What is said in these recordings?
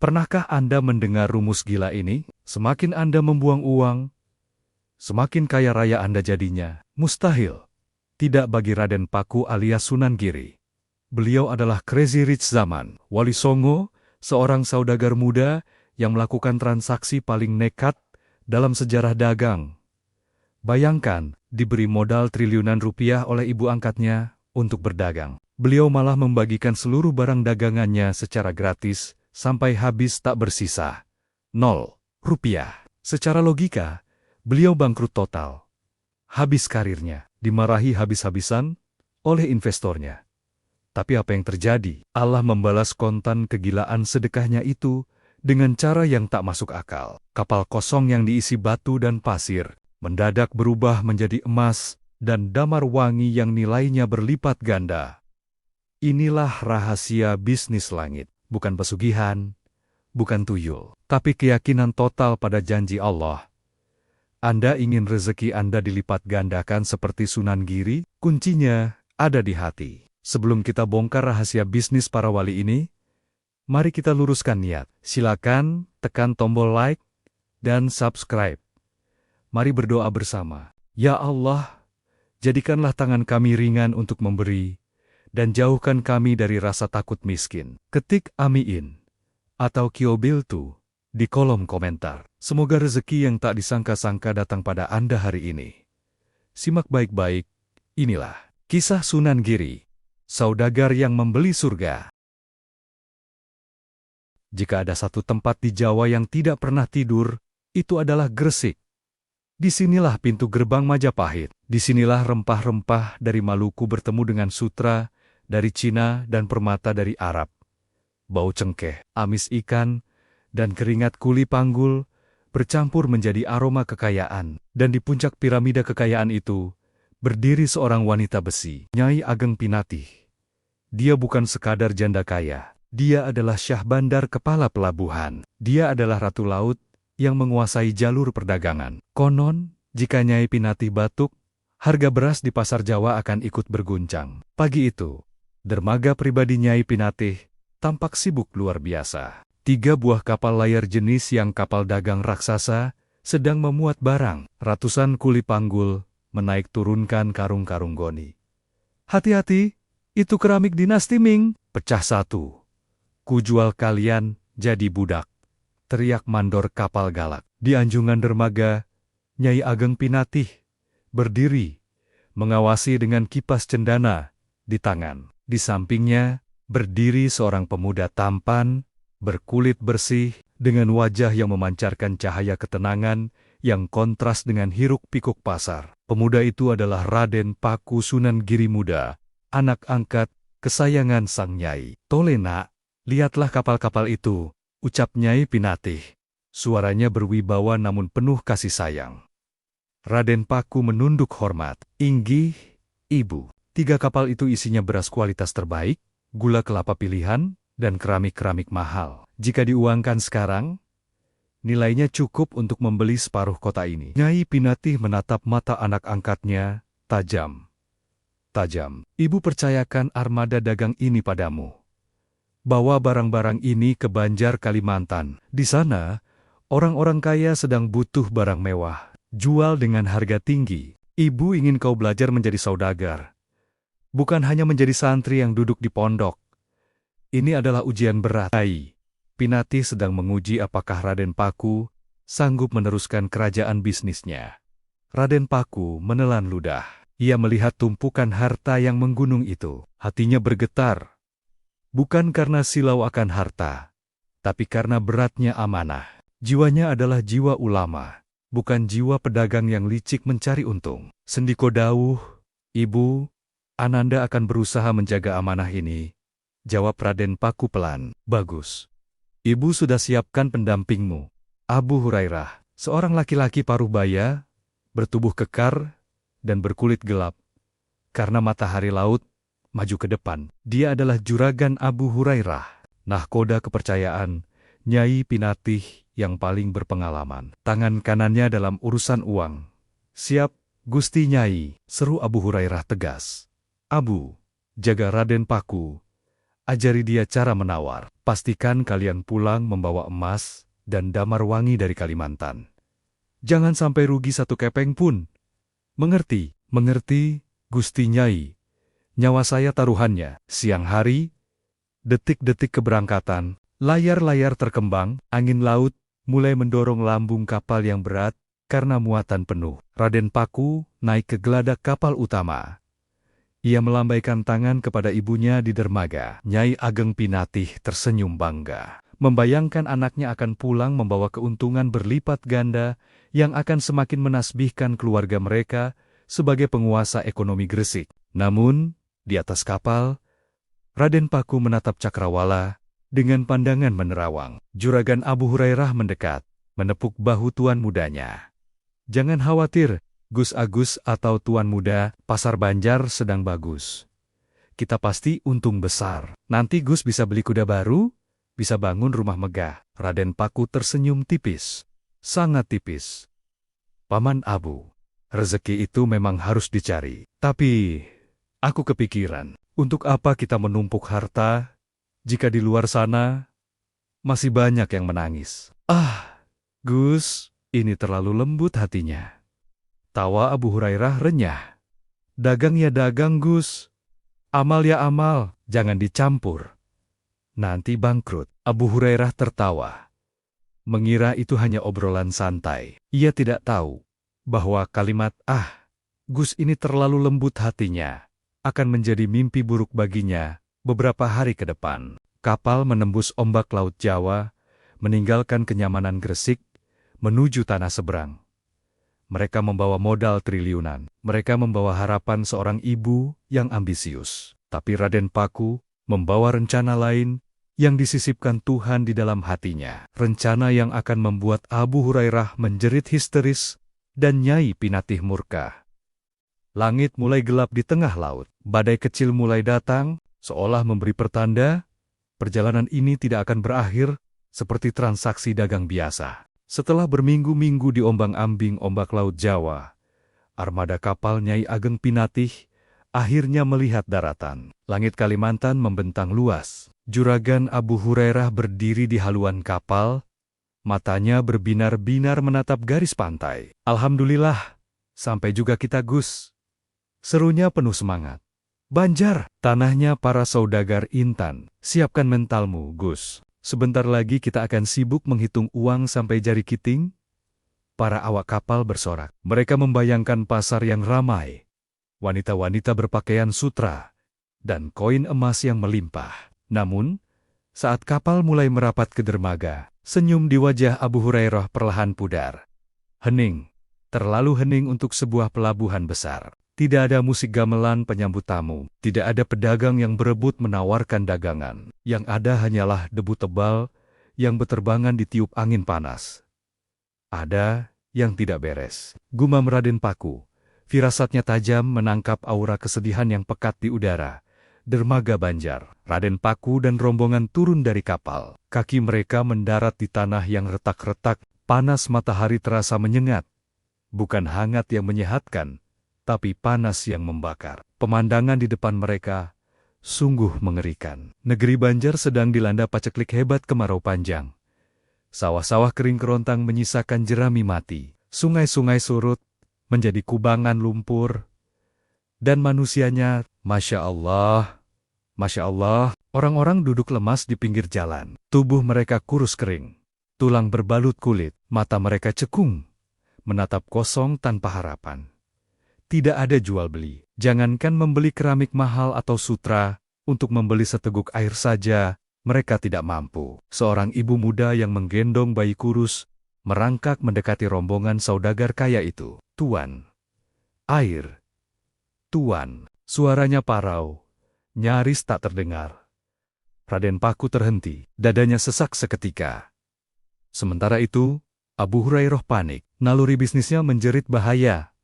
Pernahkah Anda mendengar rumus gila ini? Semakin Anda membuang uang, semakin kaya raya Anda jadinya. Mustahil. Tidak bagi Raden Paku alias Sunan Giri. Beliau adalah Crazy Rich zaman. Wali Songo, seorang saudagar muda yang melakukan transaksi paling nekat dalam sejarah dagang. Bayangkan, diberi modal triliunan rupiah oleh ibu angkatnya untuk berdagang. Beliau malah membagikan seluruh barang dagangannya secara gratis sampai habis tak bersisa. 0 rupiah. Secara logika, beliau bangkrut total. Habis karirnya, dimarahi habis-habisan oleh investornya. Tapi apa yang terjadi? Allah membalas kontan kegilaan sedekahnya itu dengan cara yang tak masuk akal. Kapal kosong yang diisi batu dan pasir mendadak berubah menjadi emas dan damar wangi yang nilainya berlipat ganda. Inilah rahasia bisnis langit. Bukan pesugihan, bukan tuyul, tapi keyakinan total pada janji Allah. Anda ingin rezeki Anda dilipat gandakan seperti Sunan Giri? Kuncinya ada di hati. Sebelum kita bongkar rahasia bisnis para wali ini, mari kita luruskan niat. Silakan tekan tombol like dan subscribe. Mari berdoa bersama. Ya Allah, jadikanlah tangan kami ringan untuk memberi, dan jauhkan kami dari rasa takut miskin. Ketik Amiin atau Kiobiltu di kolom komentar. Semoga rezeki yang tak disangka-sangka datang pada Anda hari ini. Simak baik-baik, inilah kisah Sunan Giri, saudagar yang membeli surga. Jika ada satu tempat di Jawa yang tidak pernah tidur, itu adalah Gresik. Disinilah pintu gerbang Majapahit. Disinilah rempah-rempah dari Maluku bertemu dengan sutra dari Cina dan permata dari Arab. Bau cengkeh, amis ikan, dan keringat kuli panggul bercampur menjadi aroma kekayaan. Dan di puncak piramida kekayaan itu, berdiri seorang wanita besi, Nyai Ageng Pinatih. Dia bukan sekadar janda kaya. Dia adalah Syah Bandar kepala pelabuhan. Dia adalah Ratu Laut yang menguasai jalur perdagangan. Konon, jika Nyai Pinatih batuk, harga beras di pasar Jawa akan ikut berguncang. Pagi itu, dermaga pribadi Nyai Pinatih tampak sibuk luar biasa. 3 buah kapal layar jenis yang kapal dagang raksasa sedang memuat barang. Ratusan kuli panggul menaik turunkan karung-karung goni. Hati-hati, itu keramik dinasti Ming. Pecah satu. Kujual kalian jadi budak, teriak mandor kapal galak. Di anjungan dermaga, Nyai Ageng Pinatih berdiri, mengawasi dengan kipas cendana di tangan. Di sampingnya, berdiri seorang pemuda tampan, berkulit bersih, dengan wajah yang memancarkan cahaya ketenangan yang kontras dengan hiruk-pikuk pasar. Pemuda itu adalah Raden Paku Sunan Giri Muda, anak angkat kesayangan sang Nyai. "Tole nak, lihatlah kapal-kapal itu," ucap Nyai Pinatih. Suaranya berwibawa namun penuh kasih sayang. Raden Paku menunduk hormat. "Inggih, Ibu." 3 kapal itu isinya beras kualitas terbaik, gula kelapa pilihan, dan keramik-keramik mahal. Jika diuangkan sekarang, nilainya cukup untuk membeli separuh kota ini. Nyai Pinatih menatap mata anak angkatnya, tajam. Tajam. "Ibu percayakan armada dagang ini padamu. Bawa barang-barang ini ke Banjar Kalimantan. Di sana, orang-orang kaya sedang butuh barang mewah. Jual dengan harga tinggi. Ibu ingin kau belajar menjadi saudagar. Bukan hanya menjadi santri yang duduk di pondok. Ini adalah ujian berat." Nyai Pinatih sedang menguji apakah Raden Paku sanggup meneruskan kerajaan bisnisnya. Raden Paku menelan ludah. Ia melihat tumpukan harta yang menggunung itu. Hatinya bergetar. Bukan karena silau akan harta, tapi karena beratnya amanah. Jiwanya adalah jiwa ulama, bukan jiwa pedagang yang licik mencari untung. "Sendiko dawuh, Ibu, Ananda akan berusaha menjaga amanah ini," jawab Raden Paku pelan. "Bagus. Ibu sudah siapkan pendampingmu, Abu Hurairah, seorang laki-laki paruh baya, bertubuh kekar, dan berkulit gelap. Karena matahari laut maju ke depan. Dia adalah juragan Abu Hurairah, nahkoda kepercayaan Nyai Pinatih yang paling berpengalaman. Tangan kanannya dalam urusan uang. "Siap, Gusti Nyai," seru Abu Hurairah tegas. "Abu, jaga Raden Paku. Ajari dia cara menawar. Pastikan kalian pulang membawa emas dan damar wangi dari Kalimantan. Jangan sampai rugi satu kepeng pun. Mengerti? Mengerti, Gusti Nyai. Nyawa saya taruhannya. Siang hari, detik-detik keberangkatan, layar-layar terkembang, angin laut mulai mendorong lambung kapal yang berat karena muatan penuh. Raden Paku naik ke geladak kapal utama. Ia melambaikan tangan kepada ibunya di dermaga. Nyai Ageng Pinatih tersenyum bangga. Membayangkan anaknya akan pulang membawa keuntungan berlipat ganda yang akan semakin menasbihkan keluarga mereka sebagai penguasa ekonomi Gresik. Namun, di atas kapal, Raden Paku menatap Cakrawala dengan pandangan menerawang. Juragan Abu Hurairah mendekat, menepuk bahu tuan mudanya. Jangan khawatir, Gus Agus atau Tuan Muda, pasar Banjar sedang bagus. Kita pasti untung besar. Nanti Gus bisa beli kuda baru, bisa bangun rumah megah. Raden Paku tersenyum tipis. Sangat tipis. Paman Abu, rezeki itu memang harus dicari. Tapi, aku kepikiran, untuk apa kita menumpuk harta, jika di luar sana, masih banyak yang menangis. Gus, ini terlalu lembut hatinya. Tawa Abu Hurairah renyah. Dagang ya dagang, Gus. Amal ya amal, jangan dicampur. Nanti bangkrut. Abu Hurairah tertawa. Mengira itu hanya obrolan santai. Ia tidak tahu bahwa kalimat Gus ini terlalu lembut hatinya akan menjadi mimpi buruk baginya beberapa hari ke depan. Kapal menembus ombak Laut Jawa, meninggalkan kenyamanan Gresik, menuju tanah seberang. Mereka membawa modal triliunan. Mereka membawa harapan seorang ibu yang ambisius. Tapi Raden Paku membawa rencana lain yang disisipkan Tuhan di dalam hatinya. Rencana yang akan membuat Abu Hurairah menjerit histeris dan Nyai Pinatih murka. Langit mulai gelap di tengah laut. Badai kecil mulai datang, seolah memberi pertanda, perjalanan ini tidak akan berakhir seperti transaksi dagang biasa. Setelah berminggu-minggu diombang-ambing ombak Laut Jawa, armada kapal Nyai Ageng Pinatih akhirnya melihat daratan. Langit Kalimantan membentang luas. Juragan Abu Hurairah berdiri di haluan kapal, matanya berbinar-binar menatap garis pantai. Alhamdulillah, sampai juga kita, Gus. Serunya penuh semangat. Banjar, tanahnya para saudagar intan. Siapkan mentalmu, Gus. Sebentar lagi kita akan sibuk menghitung uang sampai jari kiting. Para awak kapal bersorak. Mereka membayangkan pasar yang ramai. Wanita-wanita berpakaian sutra. Dan koin emas yang melimpah. Namun, saat kapal mulai merapat ke dermaga, senyum di wajah Abu Hurairah perlahan pudar. Hening. Terlalu hening untuk sebuah pelabuhan besar. Tidak ada musik gamelan penyambut tamu. Tidak ada pedagang yang berebut menawarkan dagangan. Yang ada hanyalah debu tebal yang berterbangan ditiup angin panas. Ada yang tidak beres. Gumam Raden Paku. Firasatnya tajam menangkap aura kesedihan yang pekat di udara. Dermaga Banjar. Raden Paku dan rombongan turun dari kapal. Kaki mereka mendarat di tanah yang retak-retak. Panas matahari terasa menyengat. Bukan hangat yang menyehatkan, tapi panas yang membakar. Pemandangan di depan mereka sungguh mengerikan. Negeri Banjar sedang dilanda paceklik hebat kemarau panjang. Sawah-sawah kering kerontang menyisakan jerami mati. Sungai-sungai surut menjadi kubangan lumpur. Dan manusianya, Masya Allah, orang-orang duduk lemas di pinggir jalan. Tubuh mereka kurus kering. Tulang berbalut kulit. Mata mereka cekung, menatap kosong tanpa harapan. Tidak ada jual beli. Jangankan membeli keramik mahal atau sutra, untuk membeli seteguk air saja, mereka tidak mampu. Seorang ibu muda yang menggendong bayi kurus, merangkak mendekati rombongan saudagar kaya itu. Tuan, air. Tuan, suaranya parau, nyaris tak terdengar. Raden Paku terhenti, dadanya sesak seketika. Sementara itu, Abu Hurairah panik, naluri bisnisnya menjerit bahaya.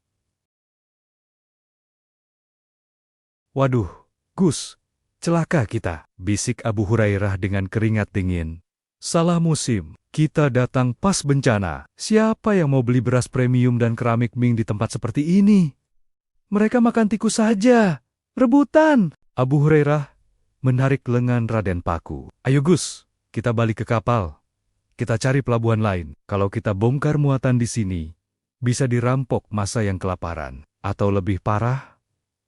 Waduh, Gus, celaka kita, bisik Abu Hurairah dengan keringat dingin. Salah musim, kita datang pas bencana. Siapa yang mau beli beras premium dan keramik Ming di tempat seperti ini? Mereka makan tikus saja. Rebutan. Abu Hurairah, menarik lengan Raden Paku. "Ayo Gus, kita balik ke kapal. Kita cari pelabuhan lain. Kalau kita bongkar muatan di sini, bisa dirampok massa yang kelaparan. Atau lebih parah,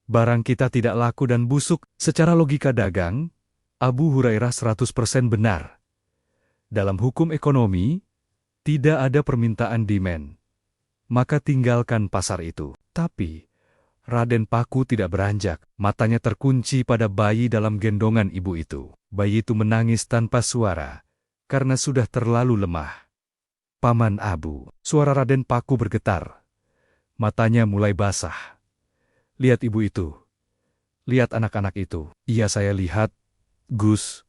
barang kita tidak laku dan busuk." Secara logika dagang, Abu Hurairah 100% benar. Dalam hukum ekonomi, tidak ada permintaan demand. Maka tinggalkan pasar itu. Tapi Raden Paku tidak beranjak. Matanya terkunci pada bayi dalam gendongan ibu itu. Bayi itu menangis tanpa suara, karena sudah terlalu lemah. "Paman Abu," suara Raden Paku bergetar. Matanya mulai basah. "Lihat ibu itu. Lihat anak-anak itu." "Iya saya lihat, Gus.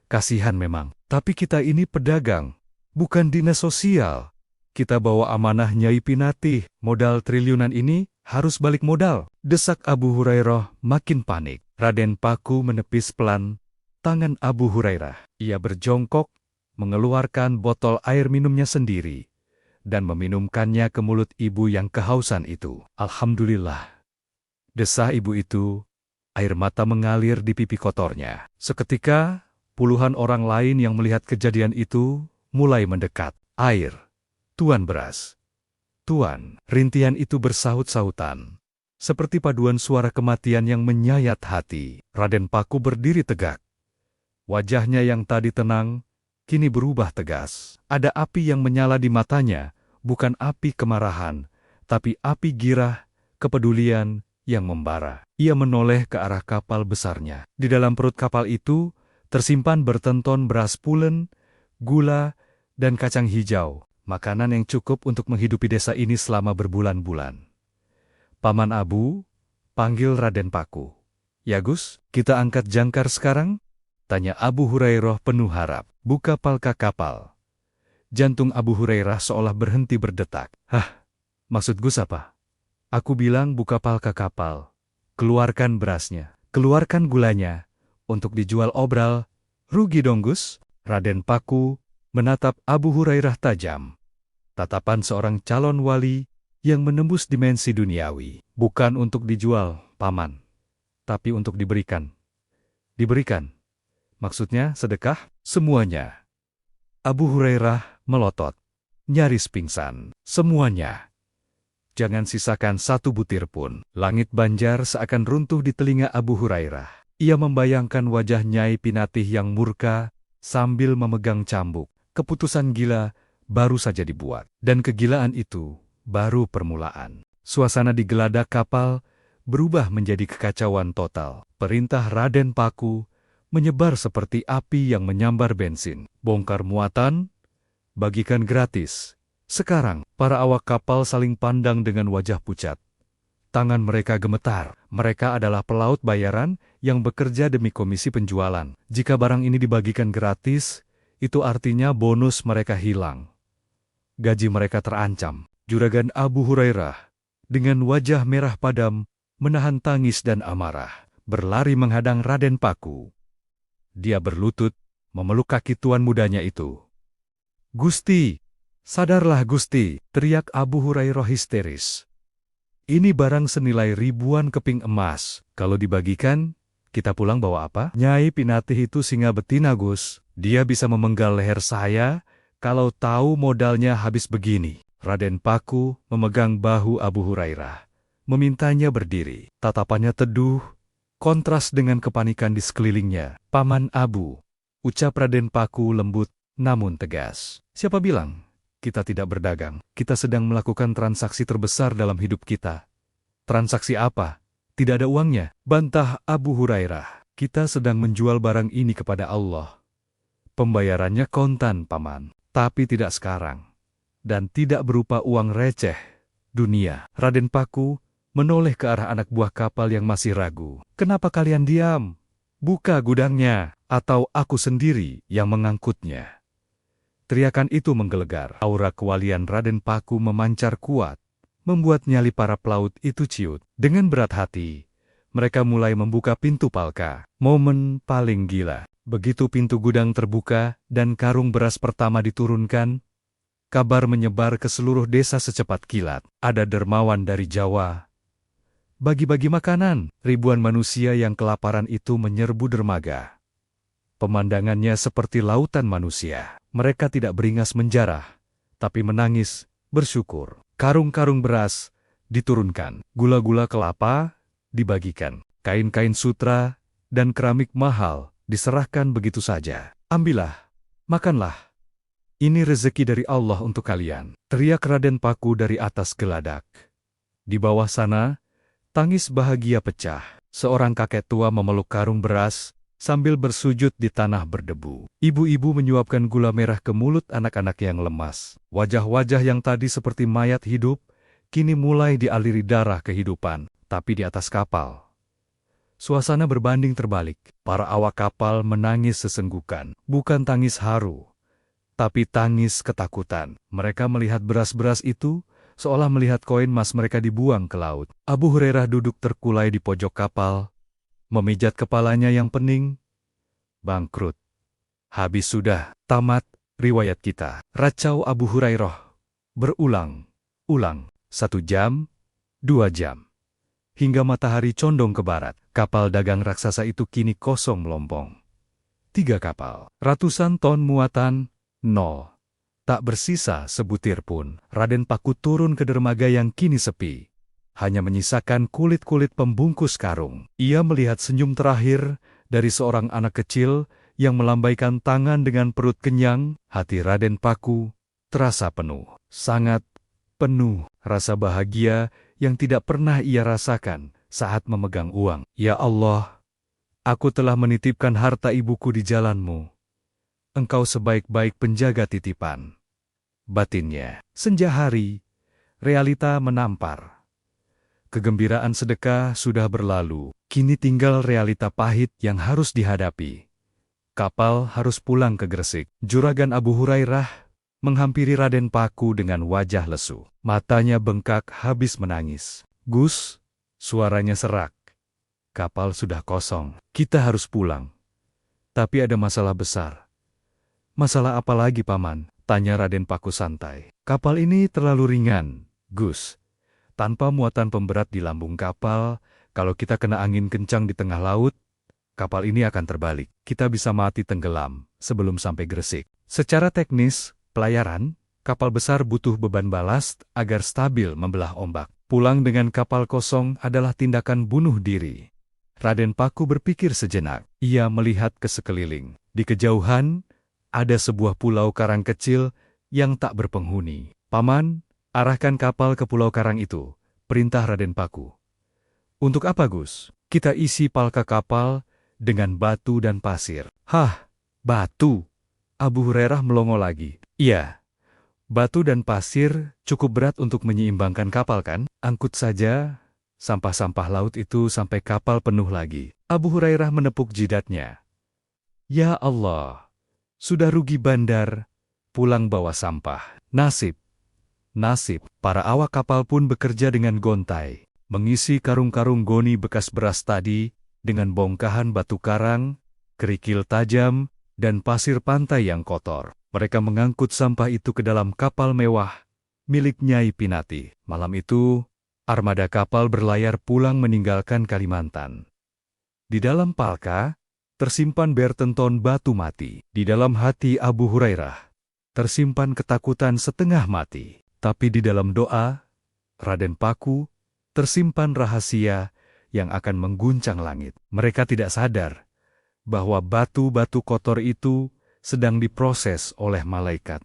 Kasihan memang. Tapi kita ini pedagang, bukan dinas sosial. Kita bawa amanah Nyai Pinatih. Modal triliunan ini harus balik modal." Desak Abu Hurairah makin panik. Raden Paku menepis pelan tangan Abu Hurairah. Ia berjongkok, mengeluarkan botol air minumnya sendiri, dan meminumkannya ke mulut ibu yang kehausan itu. "Alhamdulillah," desah ibu itu, air mata mengalir di pipi kotornya. Seketika, puluhan orang lain yang melihat kejadian itu mulai mendekat. "Air, Tuan beras. Tuan," rintihan itu bersahut-sahutan. Seperti paduan suara kematian yang menyayat hati. Raden Paku berdiri tegak. Wajahnya yang tadi tenang, kini berubah tegas. Ada api yang menyala di matanya, bukan api kemarahan, tapi api girah, kepedulian yang membara. Ia menoleh ke arah kapal besarnya. Di dalam perut kapal itu, tersimpan bertenton beras pulen, gula, dan kacang hijau. Makanan yang cukup untuk menghidupi desa ini selama berbulan-bulan. "Paman Abu," panggil Raden Paku. "Ya Gus, kita angkat jangkar sekarang?" tanya Abu Hurairah penuh harap. Buka palka kapal. Jantung Abu Hurairah seolah berhenti berdetak. "Hah, maksud Gus apa?" "Aku bilang buka palka kapal. Keluarkan berasnya, keluarkan gulanya, untuk dijual obral. Rugi dong Gus." Raden Paku menatap Abu Hurairah tajam. Tatapan seorang calon wali yang menembus dimensi duniawi. "Bukan untuk dijual, Paman, tapi untuk diberikan." "Diberikan? Maksudnya sedekah?" "Semuanya." Abu Hurairah melotot, nyaris pingsan. "Semuanya. Jangan sisakan satu butir pun." Langit banjar seakan runtuh di telinga Abu Hurairah. Ia membayangkan wajah Nyai Pinatih yang murka sambil memegang cambuk. Keputusan gila baru saja dibuat, dan kegilaan itu baru permulaan. Suasana di geladak kapal berubah menjadi kekacauan total. Perintah Raden Paku menyebar seperti api yang menyambar bensin. Bongkar muatan, bagikan gratis. Sekarang, para awak kapal saling pandang dengan wajah pucat. Tangan mereka gemetar. Mereka adalah pelaut bayaran yang bekerja demi komisi penjualan. Jika barang ini dibagikan gratis, itu artinya bonus mereka hilang. Gaji mereka terancam. Juragan Abu Hurairah, dengan wajah merah padam, menahan tangis dan amarah, berlari menghadang Raden Paku. Dia berlutut, memeluk kaki tuan mudanya itu. "Gusti, sadarlah Gusti!" teriak Abu Hurairah histeris. "Ini barang senilai ribuan keping emas. Kalau dibagikan, kita pulang bawa apa?" "Nyai Pinatih itu singa betina, Gus. Dia bisa memenggal leher saya kalau tahu modalnya habis begini." Raden Paku memegang bahu Abu Hurairah, memintanya berdiri. Tatapannya teduh, kontras dengan kepanikan di sekelilingnya. "Paman Abu," ucap Raden Paku lembut namun tegas. "Siapa bilang kita tidak berdagang? Kita sedang melakukan transaksi terbesar dalam hidup kita." "Transaksi apa? Tidak ada uangnya," bantah Abu Hurairah. "Kita sedang menjual barang ini kepada Allah. Pembayarannya kontan, Paman, tapi tidak sekarang. Dan tidak berupa uang receh dunia." Raden Paku menoleh ke arah anak buah kapal yang masih ragu. "Kenapa kalian diam? Buka gudangnya, atau aku sendiri yang mengangkutnya." Teriakan itu menggelegar. Aura kewalian Raden Paku memancar kuat, membuat nyali para pelaut itu ciut. Dengan berat hati, mereka mulai membuka pintu palka. Momen paling gila. Begitu pintu gudang terbuka dan karung beras pertama diturunkan, kabar menyebar ke seluruh desa secepat kilat. Ada dermawan dari Jawa, bagi-bagi makanan. Ribuan manusia yang kelaparan itu menyerbu dermaga. Pemandangannya seperti lautan manusia. Mereka tidak beringas menjarah, tapi menangis, bersyukur. Karung-karung beras diturunkan, gula-gula kelapa dibagikan, kain-kain sutra dan keramik mahal diserahkan begitu saja. Ambillah, makanlah. Ini rezeki dari Allah untuk kalian. Teriak Raden Paku dari atas geladak. Di bawah sana, tangis bahagia pecah. Seorang kakek tua memeluk karung beras sambil bersujud di tanah berdebu. Ibu-ibu menyuapkan gula merah ke mulut anak-anak yang lemas. Wajah-wajah yang tadi seperti mayat hidup, kini mulai dialiri darah kehidupan, tapi di atas kapal. Suasana berbanding terbalik. Para awak kapal menangis sesenggukan. Bukan tangis haru, tapi tangis ketakutan. Mereka melihat beras-beras itu, seolah melihat koin emas mereka dibuang ke laut. Abu Hurairah duduk terkulai di pojok kapal, memijat kepalanya yang pening. Bangkrut. Habis sudah, tamat riwayat kita. Racau Abu Hurairah. Berulang-ulang. 1 jam, 2 jam. Hingga matahari condong ke barat, kapal dagang raksasa itu kini kosong melompong. 3 kapal, ratusan ton muatan, 0. Tak bersisa sebutir pun. Raden Paku turun ke dermaga yang kini sepi. Hanya menyisakan kulit-kulit pembungkus karung. Ia melihat senyum terakhir dari seorang anak kecil yang melambaikan tangan dengan perut kenyang. Hati Raden Paku terasa penuh, sangat penuh. Rasa bahagia yang tidak pernah ia rasakan saat memegang uang. Ya Allah, aku telah menitipkan harta ibuku di jalanmu. Engkau sebaik-baik penjaga titipan. Batinnya. Senja hari, realita menampar. Kegembiraan sedekah sudah berlalu. Kini tinggal realita pahit yang harus dihadapi. Kapal harus pulang ke Gresik. Juragan Abu Hurairah menghampiri Raden Paku dengan wajah lesu. Matanya bengkak habis menangis. Gus, suaranya serak. Kapal sudah kosong. Kita harus pulang. Tapi ada masalah besar. Masalah apa lagi, Paman? Tanya Raden Paku santai. Kapal ini terlalu ringan, Gus. Tanpa muatan pemberat di lambung kapal, kalau kita kena angin kencang di tengah laut, kapal ini akan terbalik. Kita bisa mati tenggelam sebelum sampai Gresik. Secara teknis, pelayaran, kapal besar butuh beban balast agar stabil membelah ombak. Pulang dengan kapal kosong adalah tindakan bunuh diri. Raden Paku berpikir sejenak. Ia melihat ke sekeliling. Di kejauhan, ada sebuah pulau karang kecil yang tak berpenghuni. Paman, arahkan kapal ke pulau karang itu, perintah Raden Paku. Untuk apa, Gus? Kita isi palka kapal dengan batu dan pasir. Hah, batu? Abu Hurairah melongo lagi. Iya, batu dan pasir cukup berat untuk menyeimbangkan kapal kan? Angkut saja sampah-sampah laut itu sampai kapal penuh lagi. Abu Hurairah menepuk jidatnya. Ya Allah, sudah rugi bandar, pulang bawa sampah. Nasib. Para awak kapal pun bekerja dengan gontai, mengisi karung-karung goni bekas beras tadi dengan bongkahan batu karang, kerikil tajam, dan pasir pantai yang kotor. Mereka mengangkut sampah itu ke dalam kapal mewah milik Nyai Pinati. Malam itu, armada kapal berlayar pulang meninggalkan Kalimantan. Di dalam palka, tersimpan bertenton batu mati. Di dalam hati Abu Hurairah, tersimpan ketakutan setengah mati. Tapi di dalam doa, Raden Paku, tersimpan rahasia yang akan mengguncang langit. Mereka tidak sadar bahwa batu-batu kotor itu sedang diproses oleh malaikat.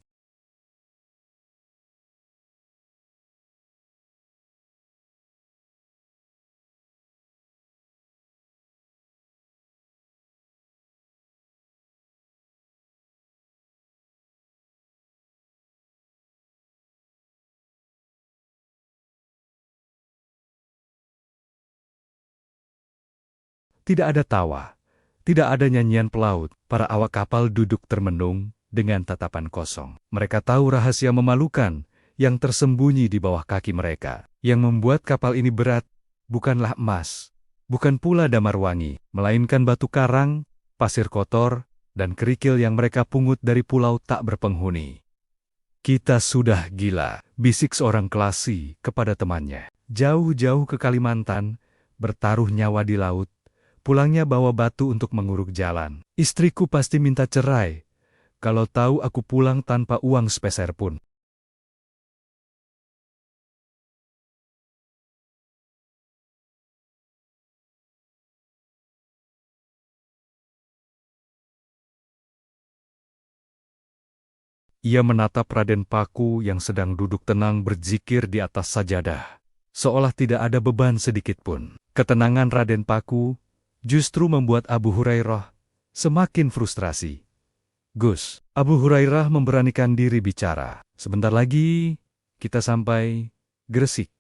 Tidak ada tawa, tidak ada nyanyian pelaut. Para awak kapal duduk termenung dengan tatapan kosong. Mereka tahu rahasia memalukan yang tersembunyi di bawah kaki mereka. Yang membuat kapal ini berat bukanlah emas, bukan pula damar wangi, melainkan batu karang, pasir kotor, dan kerikil yang mereka pungut dari pulau tak berpenghuni. Kita sudah gila, bisik seorang Kelasi kepada temannya. Jauh-jauh ke Kalimantan, bertaruh nyawa di laut, pulangnya bawa batu untuk menguruk jalan. Istriku pasti minta cerai, kalau tahu aku pulang tanpa uang sepeser pun. Ia menatap Raden Paku yang sedang duduk tenang berzikir di atas sajadah, seolah tidak ada beban sedikit pun. Ketenangan Raden Paku justru membuat Abu Hurairah semakin frustrasi. Gus, Abu Hurairah memberanikan diri bicara. Sebentar lagi kita sampai Gresik.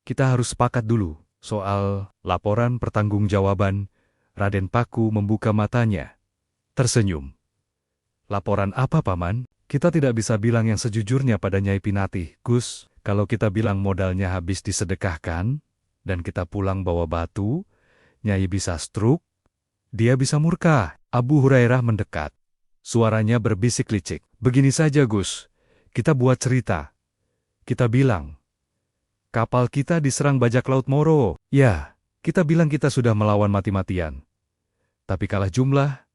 Kita harus sepakat dulu soal laporan pertanggungjawaban. Raden Paku membuka matanya, tersenyum. Laporan apa, Paman? Kita tidak bisa bilang yang sejujurnya pada Nyai Pinatih, Gus. Kalau kita bilang modalnya habis disedekahkan, dan kita pulang bawa batu, Nyai bisa stroke, dia bisa murka. Abu Hurairah mendekat. Suaranya berbisik licik. Begini saja, Gus. Kita buat cerita. Kita bilang, kapal kita diserang bajak laut Moro. Ya, kita bilang kita sudah melawan mati-matian. Tapi kalah jumlah,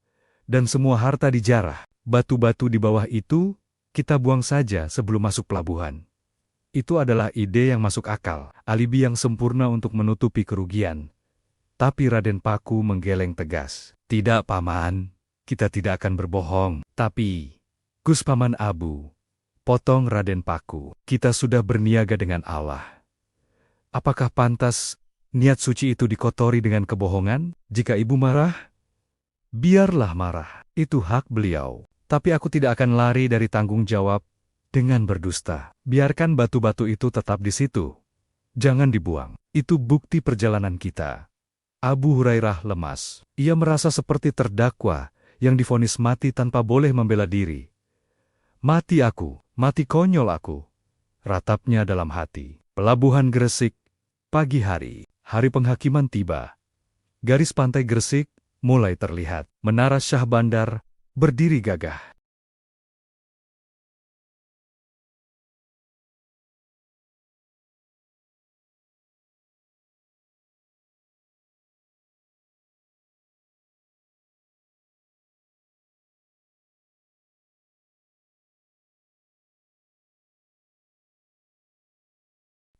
dan semua harta dijarah. Batu-batu di bawah itu, kita buang saja sebelum masuk pelabuhan. Itu adalah ide yang masuk akal, alibi yang sempurna untuk menutupi kerugian. Tapi Raden Paku menggeleng tegas. Tidak, Paman, kita tidak akan berbohong. Tapi, Gus Paman Abu, potong Raden Paku, kita sudah berniaga dengan Allah. Apakah pantas niat suci itu dikotori dengan kebohongan? Jika ibu marah, biarlah marah. Itu hak beliau. Tapi aku tidak akan lari dari tanggung jawab dengan berdusta. Biarkan batu-batu itu tetap di situ. Jangan dibuang. Itu bukti perjalanan kita. Abu Hurairah lemas. Ia merasa seperti terdakwa yang divonis mati tanpa boleh membela diri. Mati aku, mati konyol aku. Ratapnya dalam hati. Pelabuhan Gresik, pagi hari. Hari penghakiman tiba. Garis pantai Gresik mulai terlihat. Menara Syah Bandar berdiri gagah.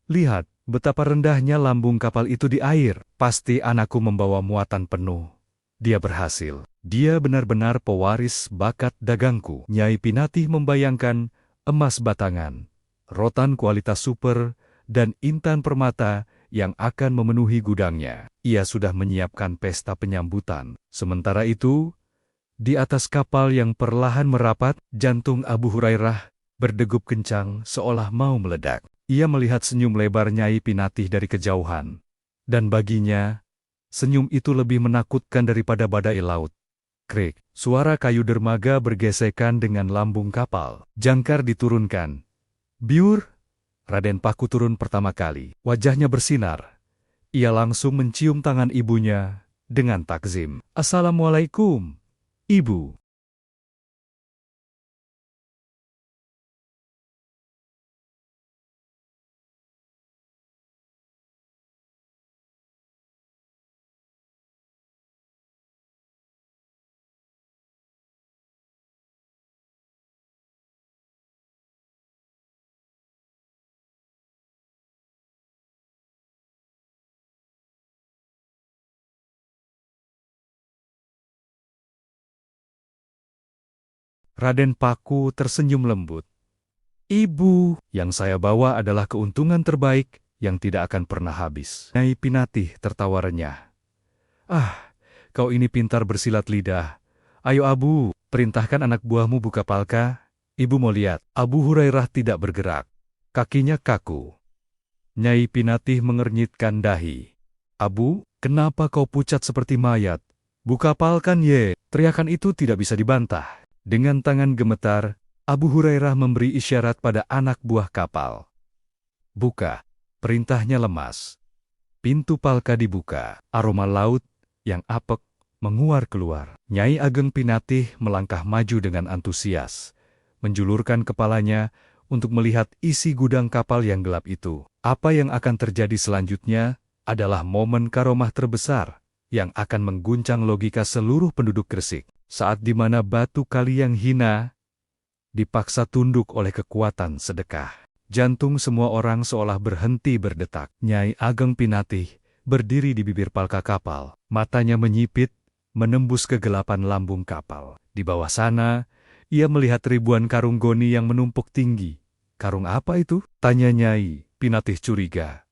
Lihat, betapa rendahnya lambung kapal itu di air. Pasti anakku membawa muatan penuh. Dia berhasil. Dia benar-benar pewaris bakat dagangku. Nyai Pinatih membayangkan emas batangan, rotan kualitas super, dan intan permata yang akan memenuhi gudangnya. Ia sudah menyiapkan pesta penyambutan. Sementara itu, di atas kapal yang perlahan merapat, jantung Abu Hurairah berdegup kencang seolah mau meledak. Ia melihat senyum lebar Nyai Pinatih dari kejauhan. Dan baginya, senyum itu lebih menakutkan daripada badai laut. Krik, suara kayu dermaga bergesekan dengan lambung kapal. Jangkar diturunkan. Biur, Raden Paku turun pertama kali. Wajahnya bersinar. Ia langsung mencium tangan ibunya dengan takzim. Assalamualaikum, Ibu. Raden Paku tersenyum lembut. Ibu, yang saya bawa adalah keuntungan terbaik yang tidak akan pernah habis. Nyai Pinatih tertawa renyah. Ah, kau ini pintar bersilat lidah. Ayo Abu, perintahkan anak buahmu buka palka. Ibu mau lihat. Abu Hurairah tidak bergerak. Kakinya kaku. Nyai Pinatih mengernyitkan dahi. Abu, kenapa kau pucat seperti mayat? Buka palkan ye. Teriakan itu tidak bisa dibantah. Dengan tangan gemetar, Abu Hurairah memberi isyarat pada anak buah kapal. Buka. Perintahnya lemas. Pintu palka dibuka. Aroma laut yang apek menguar keluar. Nyai Ageng Pinatih melangkah maju dengan antusias, menjulurkan kepalanya untuk melihat isi gudang kapal yang gelap itu. Apa yang akan terjadi selanjutnya, adalah momen karomah terbesar yang akan mengguncang logika seluruh penduduk Gresik. Saat di mana batu kali yang hina dipaksa tunduk oleh kekuatan sedekah. Jantung semua orang seolah berhenti berdetak. Nyai Ageng Pinatih berdiri di bibir palka kapal. Matanya menyipit, menembus kegelapan lambung kapal. Di bawah sana, ia melihat ribuan karung goni yang menumpuk tinggi. Karung apa itu? Tanya Nyai Pinatih curiga.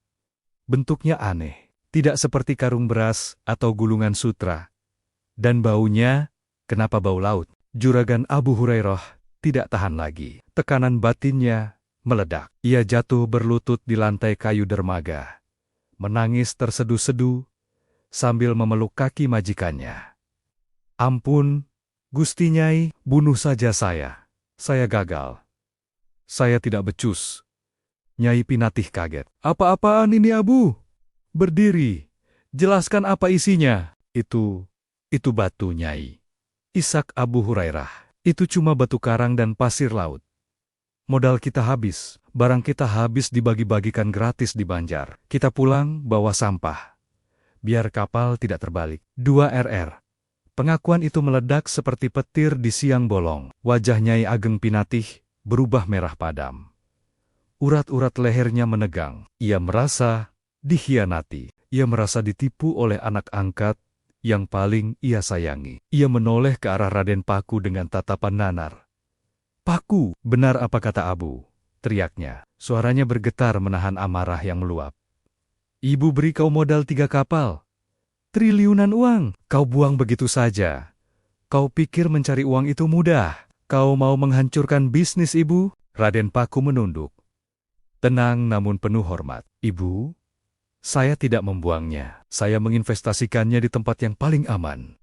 Bentuknya aneh, tidak seperti karung beras atau gulungan sutra. Dan baunya, kenapa bau laut? Juragan Abu Hurairah tidak tahan lagi. Tekanan batinnya meledak. Ia jatuh berlutut di lantai kayu dermaga. Menangis tersedu-sedu sambil memeluk kaki majikannya. Ampun, Gusti Nyai, bunuh saja saya. Saya gagal. Saya tidak becus. Nyai Pinatih kaget. Apa-apaan ini, Abu? Berdiri. Jelaskan apa isinya. Itu batu, Nyai. Isak Abu Hurairah. Itu cuma batu karang dan pasir laut. Modal kita habis, barang kita habis dibagi-bagikan gratis di Banjar. Kita pulang bawa sampah. Biar kapal tidak terbalik. 2 RR. Pengakuan itu meledak seperti petir di siang bolong. Wajah Nyai Ageng Pinatih berubah merah padam. Urat-urat lehernya menegang. Ia merasa dikhianati. Ia merasa ditipu oleh anak angkat yang paling ia sayangi. Ia menoleh ke arah Raden Paku dengan tatapan nanar. Paku, benar apa kata Abu? Teriaknya. Suaranya bergetar menahan amarah yang meluap. Ibu beri kau modal 3 kapal. Triliunan uang. Kau buang begitu saja. Kau pikir mencari uang itu mudah? Kau mau menghancurkan bisnis ibu? Raden Paku menunduk. Tenang namun penuh hormat. Ibu, saya tidak membuangnya. Saya menginvestasikannya di tempat yang paling aman.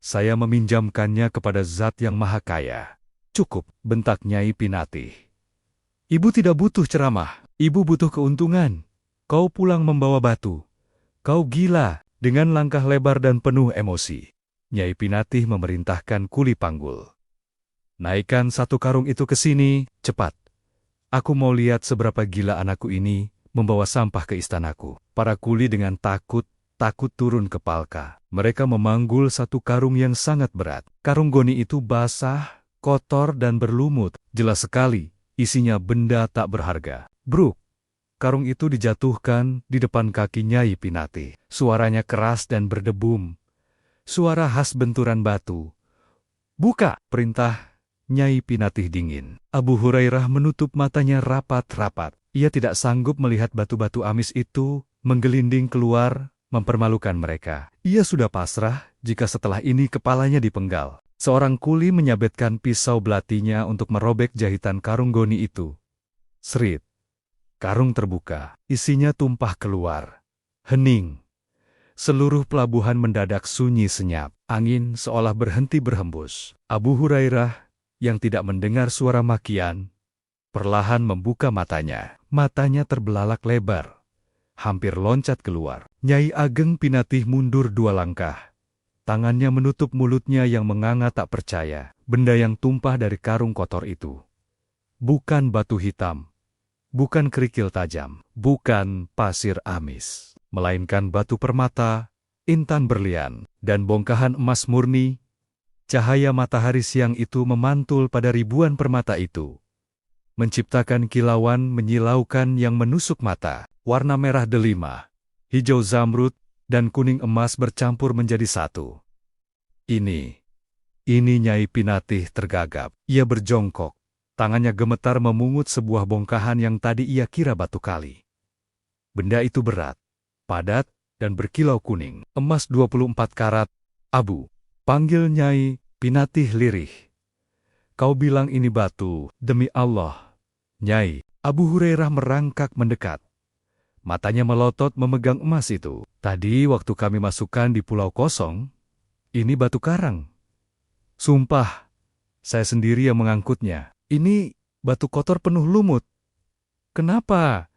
Saya meminjamkannya kepada Zat yang Maha Kaya. Cukup, bentak Nyai Pinatih. Ibu tidak butuh ceramah. Ibu butuh keuntungan. Kau pulang membawa batu. Kau gila, dengan langkah lebar dan penuh emosi. Nyai Pinatih memerintahkan kuli panggul. Naikkan 1 karung itu ke sini, cepat. Aku mau lihat seberapa gila anakku ini membawa sampah ke istanaku. Para kuli dengan takut turun ke palka. Mereka memanggul 1 karung yang sangat berat. Karung goni itu basah, kotor dan berlumut. Jelas sekali, isinya benda tak berharga. Bruk! Karung itu dijatuhkan di depan kaki Nyai Pinatih. Suaranya keras dan berdebum. Suara khas benturan batu. Buka! Perintah Nyai Pinatih dingin. Abu Hurairah menutup matanya rapat-rapat. Ia tidak sanggup melihat batu-batu amis itu menggelinding keluar, mempermalukan mereka. Ia sudah pasrah jika setelah ini kepalanya dipenggal. Seorang kuli menyabetkan pisau belatinya untuk merobek jahitan karung goni itu. Serit. Karung terbuka. Isinya tumpah keluar. Hening. Seluruh pelabuhan mendadak sunyi senyap. Angin seolah berhenti berhembus. Abu Hurairah yang tidak mendengar suara makian, perlahan membuka matanya. Matanya terbelalak lebar, hampir loncat keluar. Nyai Ageng Pinatih mundur 2 langkah. Tangannya menutup mulutnya yang menganga tak percaya. Benda yang tumpah dari karung kotor itu. Bukan batu hitam, bukan kerikil tajam, bukan pasir amis, melainkan batu permata, intan berlian, dan bongkahan emas murni. Cahaya matahari siang itu memantul pada ribuan permata itu, menciptakan kilauan menyilaukan yang menusuk mata. Warna merah delima, hijau zamrud, dan kuning emas bercampur menjadi satu. Ini Nyai Pinatih tergagap. Ia berjongkok, tangannya gemetar memungut sebuah bongkahan yang tadi ia kira batu kali. Benda itu berat, padat, dan berkilau kuning. Emas 24 karat, Abu. Panggil Nyai Pinatih lirih. Kau bilang ini batu, demi Allah. Nyai. Abu Hurairah merangkak mendekat. Matanya melotot memegang emas itu. Tadi waktu kami masukkan di Pulau Kosong, ini batu karang. Sumpah, saya sendiri yang mengangkutnya. Ini batu kotor penuh lumut. Kenapa?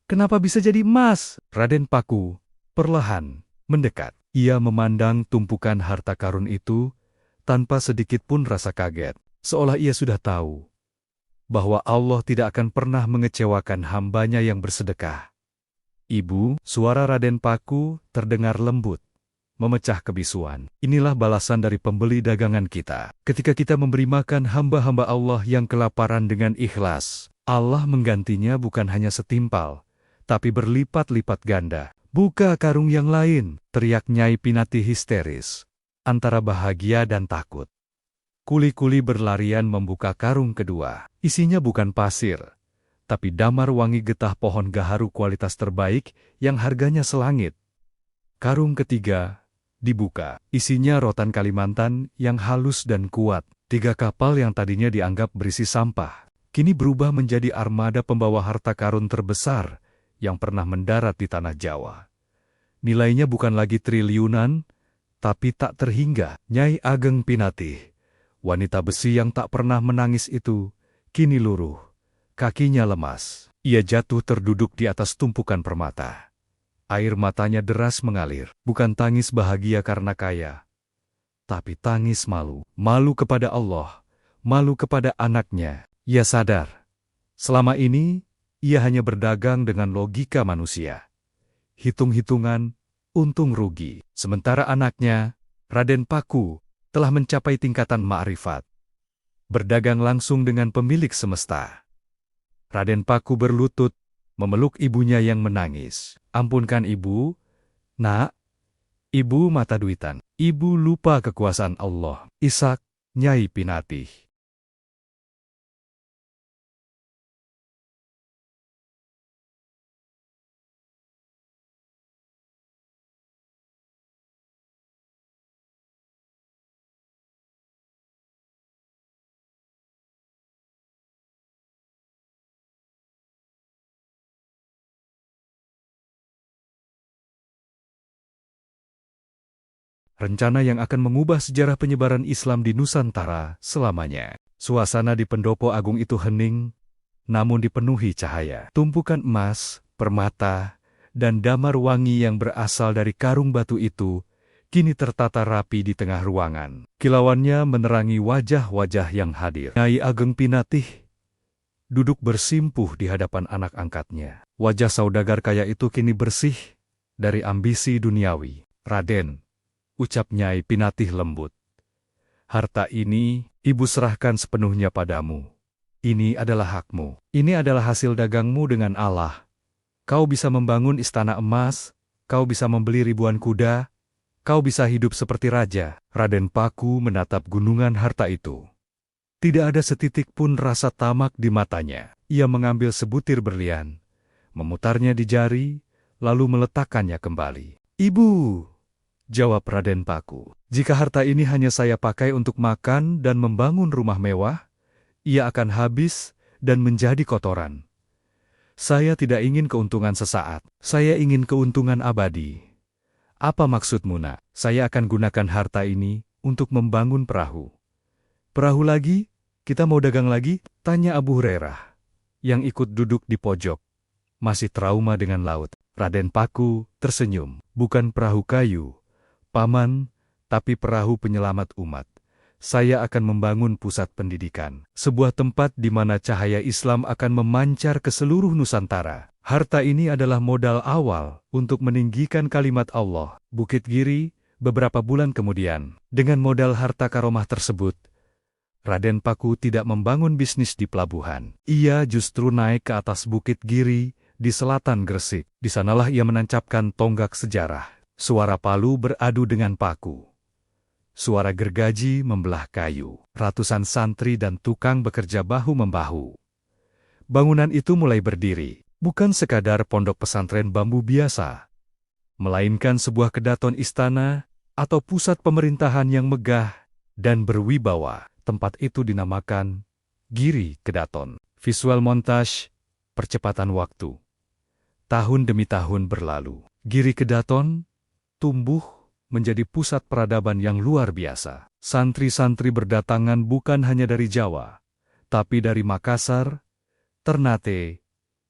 Kenapa bisa jadi emas? Raden Paku perlahan mendekat. Ia memandang tumpukan harta karun itu tanpa sedikit pun rasa kaget, seolah ia sudah tahu bahwa Allah tidak akan pernah mengecewakan hambanya yang bersedekah. Ibu, suara Raden Paku terdengar lembut, memecah kebisuan. Inilah balasan dari pembeli dagangan kita. Ketika kita memberi makan hamba-hamba Allah yang kelaparan dengan ikhlas, Allah menggantinya bukan hanya setimpal, tapi berlipat-lipat ganda. Buka karung yang lain, teriak Nyai Pinati histeris, antara bahagia dan takut. Kuli-kuli berlarian membuka karung kedua. Isinya bukan pasir, tapi damar wangi getah pohon gaharu kualitas terbaik yang harganya selangit. Karung ketiga dibuka. Isinya rotan Kalimantan yang halus dan kuat. 3 kapal yang tadinya dianggap berisi sampah, kini berubah menjadi armada pembawa harta karun terbesar yang pernah mendarat di tanah Jawa. Nilainya bukan lagi triliunan, tapi tak terhingga. Nyai Ageng Pinati, wanita besi yang tak pernah menangis itu, kini luruh. Kakinya lemas. Ia jatuh terduduk di atas tumpukan permata. Air matanya deras mengalir. Bukan tangis bahagia karena kaya, tapi tangis malu. Malu kepada Allah, malu kepada anaknya. Ia sadar, selama ini ia hanya berdagang dengan logika manusia. Hitung-hitungan, untung rugi. Sementara anaknya, Raden Paku, telah mencapai tingkatan ma'rifat. Berdagang langsung dengan pemilik semesta. Raden Paku berlutut, memeluk ibunya yang menangis. Ampunkan ibu, nak. Ibu mata duitan. Ibu lupa kekuasaan Allah. Ishak, Nyai Pinati. Rencana yang akan mengubah sejarah penyebaran Islam di Nusantara selamanya. Suasana di pendopo agung itu hening, namun dipenuhi cahaya. Tumpukan emas, permata, dan damar wangi yang berasal dari karung batu itu kini tertata rapi di tengah ruangan. Kilauannya menerangi wajah-wajah yang hadir. Nyai Ageng Pinati duduk bersimpuh di hadapan anak angkatnya. Wajah saudagar kaya itu kini bersih dari ambisi duniawi. Raden, ucap Nyai Pinati lembut, harta ini ibu serahkan sepenuhnya padamu. Ini adalah hakmu. Ini adalah hasil dagangmu dengan Allah. Kau bisa membangun istana emas, kau bisa membeli ribuan kuda, kau bisa hidup seperti raja. Raden Paku menatap gunungan harta itu. Tidak ada setitik pun rasa tamak di matanya. Ia mengambil sebutir berlian, memutarnya di jari, lalu meletakkannya kembali. Ibu, jawab Raden Paku, jika harta ini hanya saya pakai untuk makan dan membangun rumah mewah, ia akan habis dan menjadi kotoran. Saya tidak ingin keuntungan sesaat, saya ingin keuntungan abadi. Apa maksudmu, nak? Saya akan gunakan harta ini untuk membangun perahu. Perahu lagi? Kita mau dagang lagi? Tanya Abu Hurairah, yang ikut duduk di pojok, masih trauma dengan laut. Raden Paku tersenyum. Bukan perahu kayu, Paman, tapi perahu penyelamat umat. Saya akan membangun pusat pendidikan, sebuah tempat di mana cahaya Islam akan memancar ke seluruh Nusantara. Harta ini adalah modal awal untuk meninggikan kalimat Allah. Bukit Giri, beberapa bulan kemudian, dengan modal harta karomah tersebut, Raden Paku tidak membangun bisnis di pelabuhan. Ia justru naik ke atas Bukit Giri di selatan Gresik. Di sanalah ia menancapkan tonggak sejarah. Suara palu beradu dengan paku. Suara gergaji membelah kayu. Ratusan santri dan tukang bekerja bahu-membahu. Bangunan itu mulai berdiri, bukan sekadar pondok pesantren bambu biasa, melainkan sebuah kedaton istana atau pusat pemerintahan yang megah dan berwibawa. Tempat itu dinamakan Giri Kedaton. Visual montage, percepatan waktu. Tahun demi tahun berlalu. Giri Kedaton tumbuh menjadi pusat peradaban yang luar biasa. Santri-santri berdatangan bukan hanya dari Jawa, tapi dari Makassar, Ternate,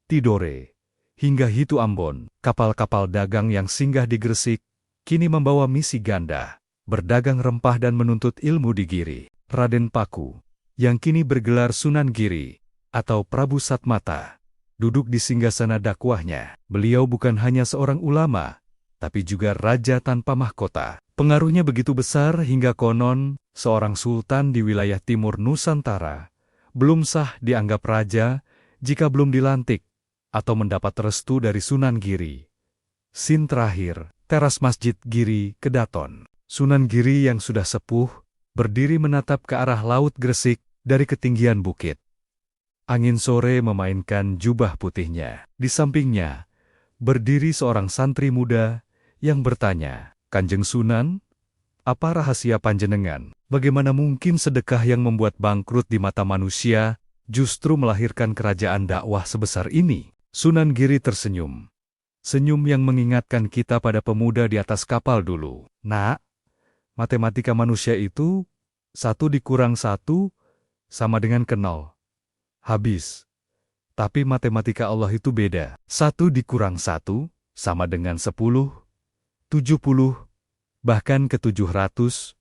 Tidore, hingga Hitu Ambon. Kapal-kapal dagang yang singgah di Gresik kini membawa misi ganda, berdagang rempah dan menuntut ilmu di Giri. Raden Paku, yang kini bergelar Sunan Giri atau Prabu Satmata, duduk di singgasana dakwahnya. Beliau bukan hanya seorang ulama, tapi juga raja tanpa mahkota. Pengaruhnya begitu besar hingga konon, seorang sultan di wilayah timur Nusantara belum sah dianggap raja jika belum dilantik atau mendapat restu dari Sunan Giri. Sin terakhir, teras Masjid Giri, Kedaton. Sunan Giri yang sudah sepuh, berdiri menatap ke arah Laut Gresik dari ketinggian bukit. Angin sore memainkan jubah putihnya. Di sampingnya, berdiri seorang santri muda yang bertanya, "Kanjeng Sunan, apa rahasia panjenengan? Bagaimana mungkin sedekah yang membuat bangkrut di mata manusia justru melahirkan kerajaan dakwah sebesar ini?" Sunan Giri tersenyum. Senyum yang mengingatkan kita pada pemuda di atas kapal dulu. "Nak, matematika manusia itu 1 dikurang 1 sama dengan 0. Habis. Tapi matematika Allah itu beda. 1 dikurang 1 sama dengan 10, 70, bahkan ke 700.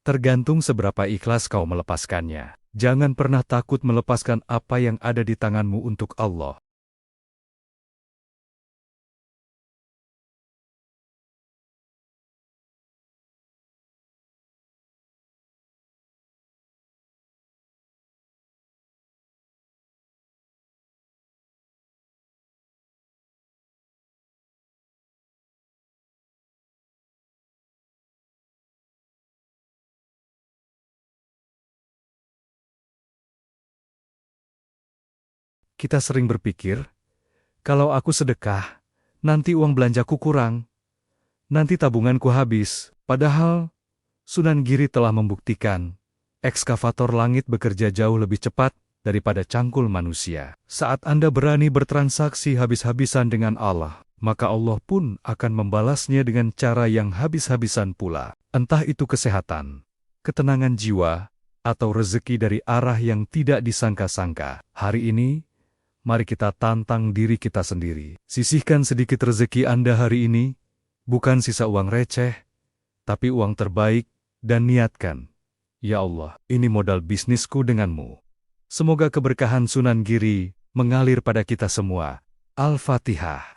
Tergantung seberapa ikhlas kau melepaskannya. Jangan pernah takut melepaskan apa yang ada di tanganmu untuk Allah. Kita sering berpikir, kalau aku sedekah, nanti uang belanjaku kurang, nanti tabunganku habis. Padahal, Sunan Giri telah membuktikan, ekskavator langit bekerja jauh lebih cepat daripada cangkul manusia. Saat Anda berani bertransaksi habis-habisan dengan Allah, maka Allah pun akan membalasnya dengan cara yang habis-habisan pula. Entah itu kesehatan, ketenangan jiwa, atau rezeki dari arah yang tidak disangka-sangka. Hari ini, mari kita tantang diri kita sendiri. Sisihkan sedikit rezeki Anda hari ini, bukan sisa uang receh, tapi uang terbaik, dan niatkan, "Ya Allah, ini modal bisnisku denganmu." Semoga keberkahan Sunan Giri mengalir pada kita semua. Al-Fatihah.